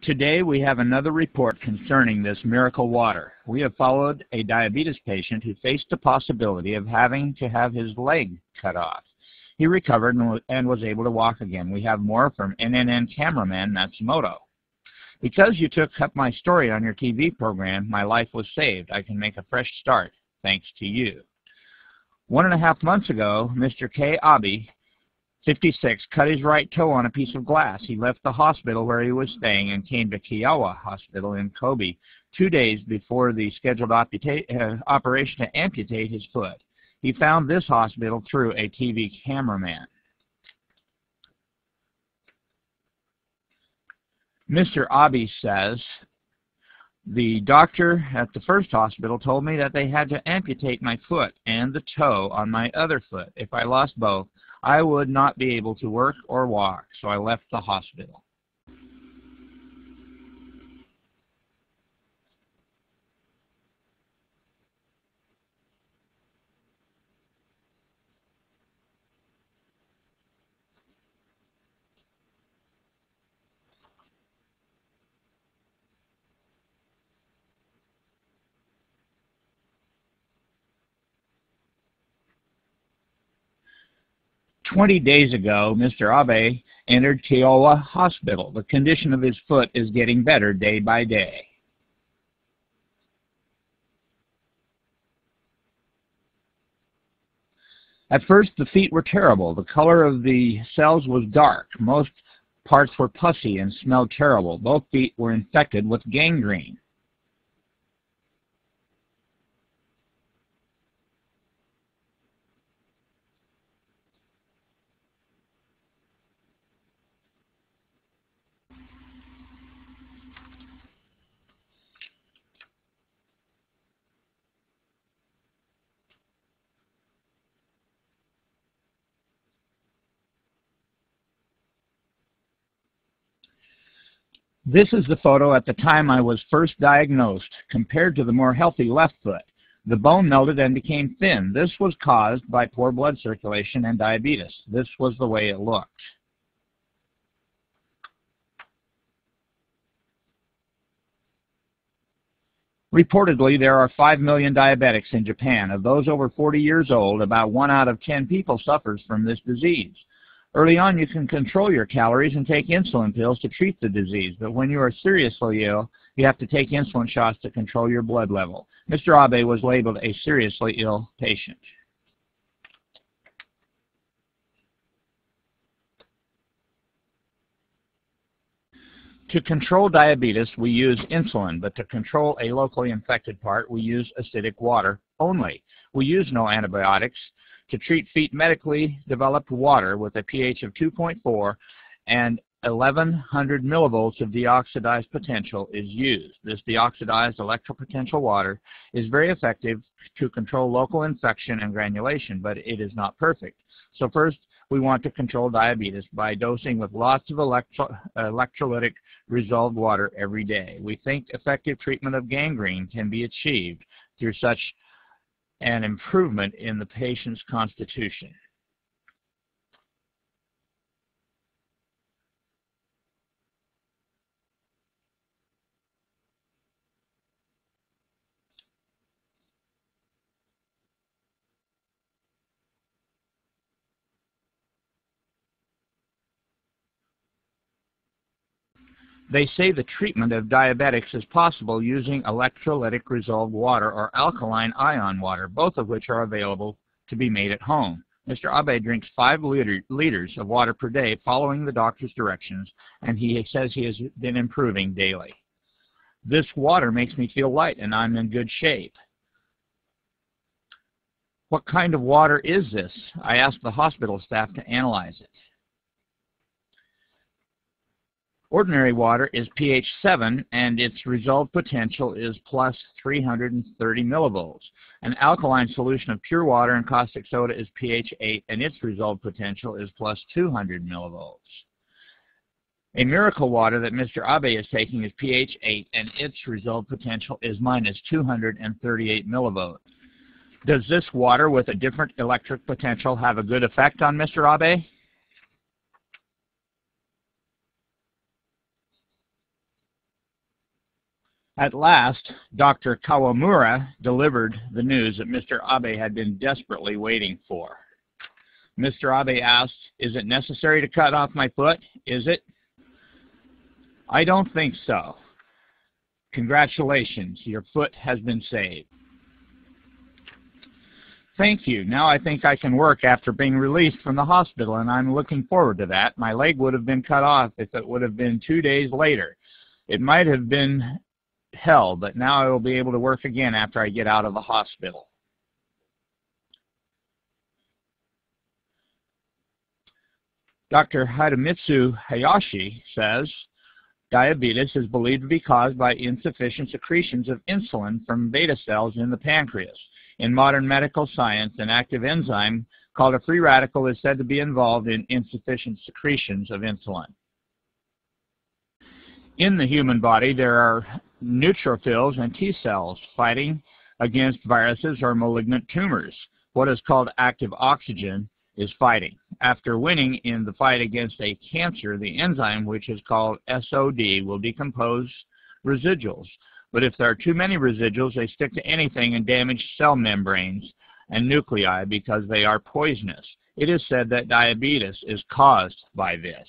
Today we have another report concerning this miracle water. We have followed a diabetes patient who faced the possibility of having to have his leg cut off. He recovered and was able to walk again. We have more from NNN cameraman Matsumoto. Because you took up my story on your TV program, my life was saved. I can make a fresh start, thanks to you. 1.5 months ago, Mr. K. Abe, 56, cut his right toe on a piece of glass. He left the hospital where he was staying and came to Kiowa Hospital in Kobe 2 days before the scheduled operation to amputate his foot. He found this hospital through a TV cameraman. Mr. Abe says, the doctor at the first hospital told me that they had to amputate my foot and the toe on my other foot. If I lost both, I would not be able to work or walk, so I left the hospital. "20 days ago, Mr. Abe entered Kiowa Hospital. The condition of his foot is getting better day by day. At first, the feet were terrible. The color of the cells was dark. Most parts were pussy and smelled terrible. Both feet were infected with gangrene. This is the photo at the time I was first diagnosed, compared to the more healthy left foot. The bone melted and became thin. This was caused by poor blood circulation and diabetes. This was the way it looked. Reportedly, there are 5 million diabetics in Japan. Of those over 40 years old, about 1 out of 10 people suffers from this disease. Early on, you can control your calories and take insulin pills to treat the disease, but when you are seriously ill, you have to take insulin shots to control your blood level. Mr. Abe was labeled a seriously ill patient. To control diabetes, we use insulin, but to control a locally infected part, we use acidic water only. We use no antibiotics. To treat feet, medically developed water with a pH of 2.4 and 1100 millivolts of deoxidized potential is used. This deoxidized electropotential water is very effective to control local infection and granulation, but it is not perfect. So first, we want to control diabetes by dosing with lots of electrolytic resolved water every day. We think effective treatment of gangrene can be achieved through such an improvement in the patient's constitution. They say the treatment of diabetics is possible using electrolytic resolved water or alkaline ion water, both of which are available to be made at home. Mr. Abe drinks 5 liters of water per day following the doctor's directions, and he says he has been improving daily. This water makes me feel light and I'm in good shape. What kind of water is this? I asked the hospital staff to analyze it. Ordinary is pH 7 and its resolved potential is plus 330 millivolts. An alkaline solution of pure water and caustic soda is pH 8 and its resolved potential is plus 200 millivolts. A miracle water that Mr. Abe is taking is pH 8 and its resolved potential is minus 238 millivolts. Does this water with a different electric potential have a good effect on Mr. Abe? At last, Dr. Kawamura delivered the news that Mr. Abe had been desperately waiting for. Mr. Abe asked, "Is it necessary to cut off my foot? Is it?" "I don't think so. Congratulations, your foot has been saved." "Thank you. Now I think I can work after being released from the hospital, and I'm looking forward to that. My leg would have been cut off if it would have been 2 days later. It might have been hell, but now I will be able to work again after I get out of the hospital." Dr. Hidemitsu Hayashi says, diabetes is believed to be caused by insufficient secretions of insulin from beta cells in the pancreas. In modern medical science, an active enzyme called a free radical is said to be involved in insufficient secretions of insulin. In the human body, there are neutrophils and T cells fighting against viruses or malignant tumors. What is called active oxygen is fighting. After winning in the fight against a cancer, the enzyme, which is called SOD, will decompose residuals. But if there are too many residuals, they stick to anything and damage cell membranes and nuclei because they are poisonous. It is said that diabetes is caused by this.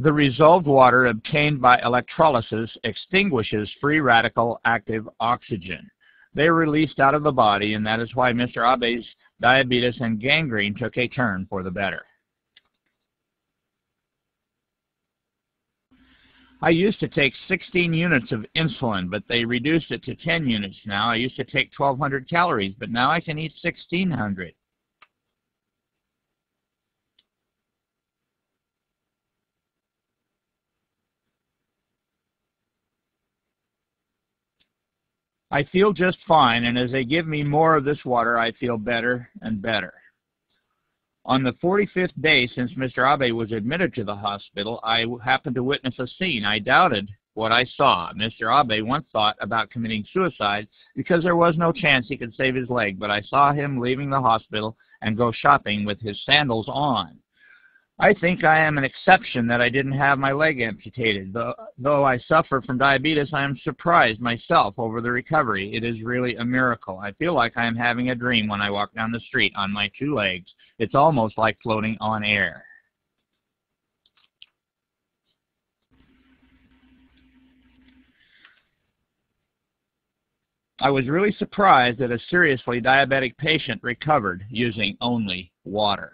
The resolved water obtained by electrolysis extinguishes free radical active oxygen. They are released out of the body, and that is why Mr. Abe's diabetes and gangrene took a turn for the better. I used to take 16 units of insulin, but they reduced it to 10 units now. I used to take 1,200 calories, but now I can eat 1,600. I feel just fine, and as they give me more of this water, I feel better and better. On the 45th day since Mr. Abe was admitted to the hospital, I happened to witness a scene. I doubted what I saw. Mr. Abe once thought about committing suicide because there was no chance he could save his leg, but I saw him leaving the hospital and go shopping with his sandals on. I think I am an exception that I didn't have my leg amputated. Though I suffer from diabetes, I am surprised myself over the recovery. It is really a miracle. I feel like I am having a dream when I walk down the street on my 2 legs. It's almost like floating on air. I was really surprised that a seriously diabetic patient recovered using only water.